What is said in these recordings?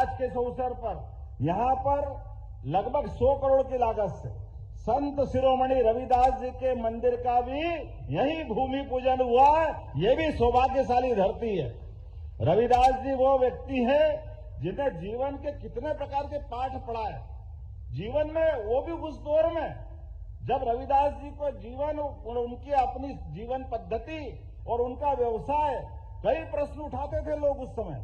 आज के इस अवसर पर यहाँ पर लगभग 100 करोड़ की लागत से संत शिरोमणि रविदास जी के मंदिर का भी यही भूमि पूजन हुआ। ये भी सौभाग्यशाली धरती है। रविदास जी वो व्यक्ति हैं जिन्हें जीवन के कितने प्रकार के पाठ पढ़ाए जीवन में, वो भी उस दौर में जब रविदास जी को जीवन और उनकी अपनी जीवन पद्धति और उनका व्यवसाय, कई प्रश्न उठाते थे लोग उस समय,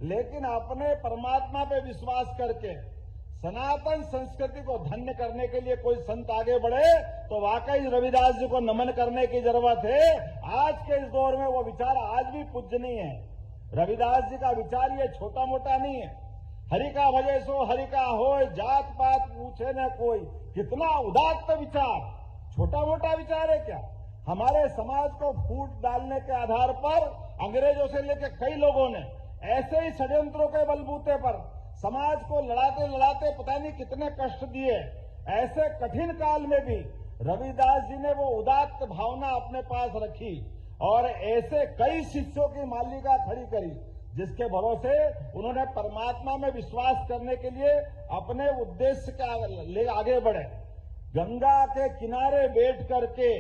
लेकिन अपने परमात्मा पे विश्वास करके सनातन संस्कृति को धन्य करने के लिए कोई संत आगे बढ़े तो वाकई रविदास जी को नमन करने की जरूरत है। आज के इस दौर में वो विचार आज भी पूजनीय है। रविदास जी का विचार ये छोटा मोटा नहीं है। हरि का भजे सो हरि का होय, जात पात पूछे न कोई। कितना उदात्त विचार, छोटा मोटा विचार है क्या? हमारे समाज को फूट डालने के आधार पर अंग्रेजों से लेकर कई लोगों ने ऐसे ही षड्यंत्रों के बलबूते पर समाज को लड़ाते लड़ाते पता नहीं कितने कष्ट दिए। ऐसे कठिन काल में भी रविदास जी ने वो उदात्त भावना अपने पास रखी और ऐसे कई शिष्यों की मालिका खड़ी करी जिसके भरोसे उन्होंने परमात्मा में विश्वास करने के लिए अपने उद्देश्य के ले आगे बढ़े। गंगा के किनारे बैठ करके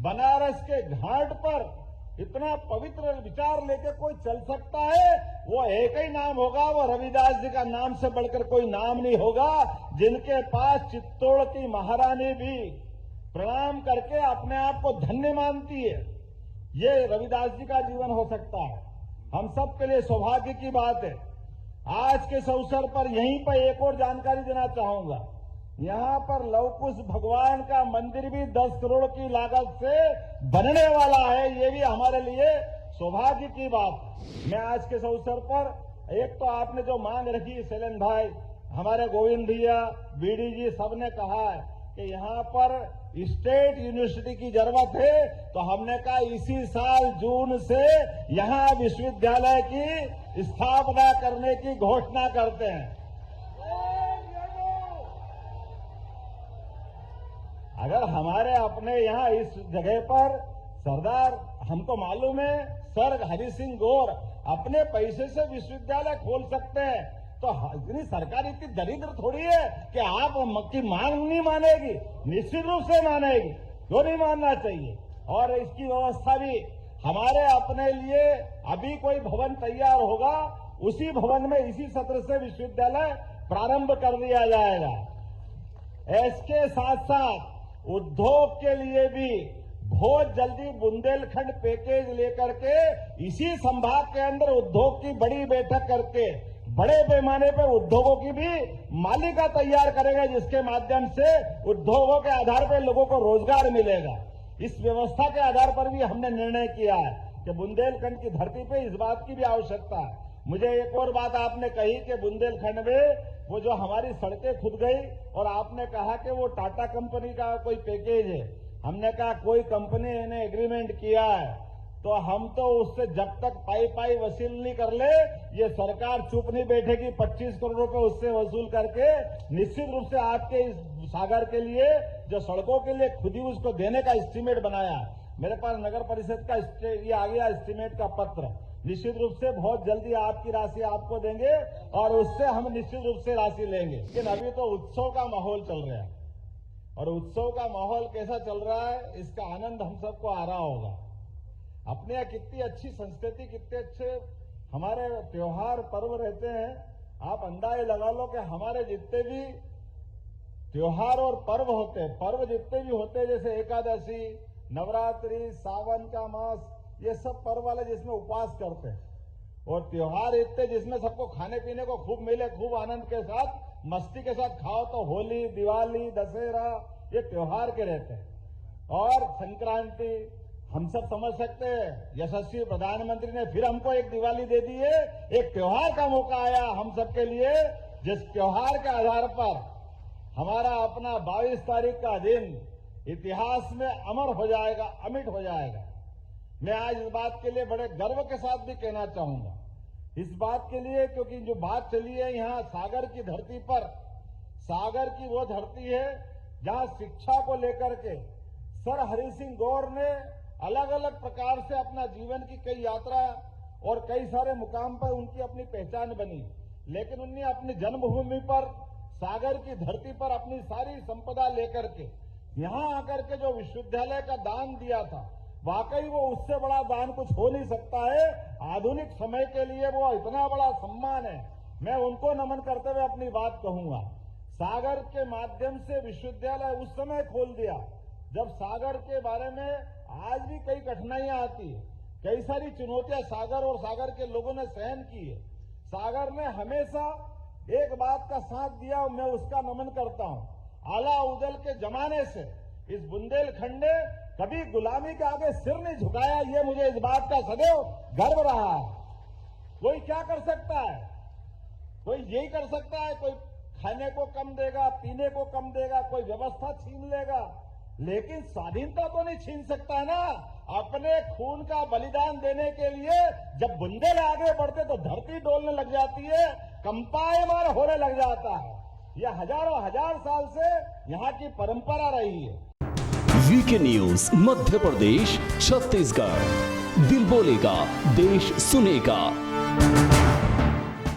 बनारस के घाट पर इतना पवित्र विचार लेके कोई चल सकता है, वो एक ही नाम होगा, वो रविदास जी का नाम से बढ़कर कोई नाम नहीं होगा। जिनके पास चित्तौड़ की महारानी भी प्रणाम करके अपने आप को धन्य मानती है, ये रविदास जी का जीवन हो सकता है। हम सब के लिए सौभाग्य की बात है। आज के इस अवसर पर यहीं पर एक और जानकारी देना चाहूंगा। यहाँ पर लवकुश भगवान का मंदिर भी 10 करोड़ की लागत से बनने वाला है। ये भी हमारे लिए सौभाग्य की बात। मैं आज के इस अवसर पर एक तो आपने जो मांग रखी शैलेंद्र भाई, हमारे गोविंद भैया, बीडी जी, सबने कहा है कि यहाँ पर स्टेट यूनिवर्सिटी की जरूरत है, तो हमने कहा इसी साल जून से यहाँ विश्वविद्यालय की स्थापना करने की घोषणा करते हैं। अगर हमारे अपने यहाँ इस जगह पर सरदार, हमको मालूम है सर हरि सिंह गौर अपने पैसे से विश्वविद्यालय खोल सकते हैं, तो इतनी सरकार इतनी दरिद्र थोड़ी है कि आप की मांग नहीं मानेगी, निश्चित रूप से मानेगी, क्यों नहीं मानना चाहिए। और इसकी व्यवस्था भी हमारे अपने लिए अभी कोई भवन तैयार होगा, उसी भवन में इसी सत्र से विश्वविद्यालय प्रारंभ कर दिया जाएगा। इसके साथ साथ उद्योग के लिए भी बहुत जल्दी बुंदेलखंड पैकेज लेकर के इसी संभाग के अंदर उद्योग की बड़ी बैठक करके बड़े पैमाने पर उद्योगों की भी मालिका तैयार करेगा, जिसके माध्यम से उद्योगों के आधार पर लोगों को रोजगार मिलेगा। इस व्यवस्था के आधार पर भी हमने निर्णय किया है कि बुंदेलखंड की धरती पे इस बात की भी आवश्यकता है। मुझे एक और बात आपने कही कि बुंदेलखंड में वो जो हमारी सड़कें खुद गई और आपने कहा कि वो टाटा कंपनी का कोई पैकेज है। हमने कहा कोई कंपनी ने एग्रीमेंट किया है तो हम तो उससे जब तक पाई वसूल नहीं कर ले, ये सरकार चुप नहीं बैठेगी। 25 करोड़ रुपए उससे वसूल करके निश्चित रूप से आपके इस सागर के लिए जो सड़कों के लिए खुद ही उसको देने का एस्टीमेट बनाया। मेरे पास नगर परिषद का ये आ गया एस्टीमेट का पत्र। निश्चित रूप से बहुत जल्दी आपकी राशि आपको देंगे और उससे हम निश्चित रूप से राशि लेंगे। लेकिन अभी तो उत्सव का माहौल चल रहा है और उत्सव का माहौल कैसा चल रहा है इसका आनंद हम सबको आ रहा होगा। अपने यहाँ कितनी अच्छी संस्कृति, कितने अच्छे हमारे त्योहार पर्व रहते हैं। आप अंदाजे लगा लो कि हमारे जितने भी त्योहार और पर्व होते हैं, पर्व जितने भी होते हैं, जैसे एकादशी, नवरात्रि, सावन का मास, ये सब पर्व वाले जिसमें उपवास करते हैं, और त्योहार इतने जिसमें सबको खाने पीने को खूब मिले, खूब आनंद के साथ मस्ती के साथ खाओ, तो होली, दिवाली, दशहरा ये त्योहार के रहते हैं। और संक्रांति हम सब समझ सकते हैं, यशस्वी प्रधानमंत्री ने फिर हमको एक दिवाली दे दी है, एक त्योहार का मौका आया हम सबके लिए, जिस त्योहार के आधार पर हमारा अपना 22 तारीख का दिन इतिहास में अमर हो जाएगा, अमिट हो जाएगा। मैं आज इस बात के लिए बड़े गर्व के साथ भी कहना चाहूंगा, इस बात के लिए क्योंकि जो बात चली है यहाँ सागर की धरती पर, सागर की वो धरती है जहां शिक्षा को लेकर के सर हरि सिंह गौर ने अलग अलग प्रकार से अपना जीवन की कई यात्रा और कई सारे मुकाम पर उनकी अपनी पहचान बनी। लेकिन उन्हें अपनी जन्मभूमि पर सागर की धरती पर अपनी सारी संपदा लेकर के यहां आकर के जो विश्वविद्यालय का दान दिया था, वाकई वो उससे बड़ा दान कुछ हो नहीं सकता है। आधुनिक समय के लिए वो इतना बड़ा सम्मान है। मैं उनको नमन करते हुए अपनी बात कहूंगा। सागर के माध्यम से विश्वविद्यालय उस समय खोल दिया जब सागर के बारे में आज भी कई कठिनाइयां आती है, कई सारी चुनौतियां सागर और सागर के लोगों ने सहन की है। सागर ने हमेशा एक बात का साथ दिया और मैं उसका नमन करता हूं। आला उदल के जमाने से इस बुंदेलखंड ने कभी गुलामी के आगे सिर नहीं झुकाया, ये मुझे इस बात का सदैव गर्व रहा है। कोई क्या कर सकता है? कोई यही कर सकता है, कोई खाने को कम देगा, पीने को कम देगा, कोई व्यवस्था छीन लेगा, लेकिन स्वाधीनता तो नहीं छीन सकता ना। अपने खून का बलिदान देने के लिए जब बुंदेल आगे बढ़ते तो धरती डोलने लग जाती है, कंपायमान होने लग जाता है। यह हजारों हजार साल से यहाँ की परंपरा रही है। वीके न्यूज मध्य प्रदेश छत्तीसगढ़, दिल बोलेगा देश सुनेगा।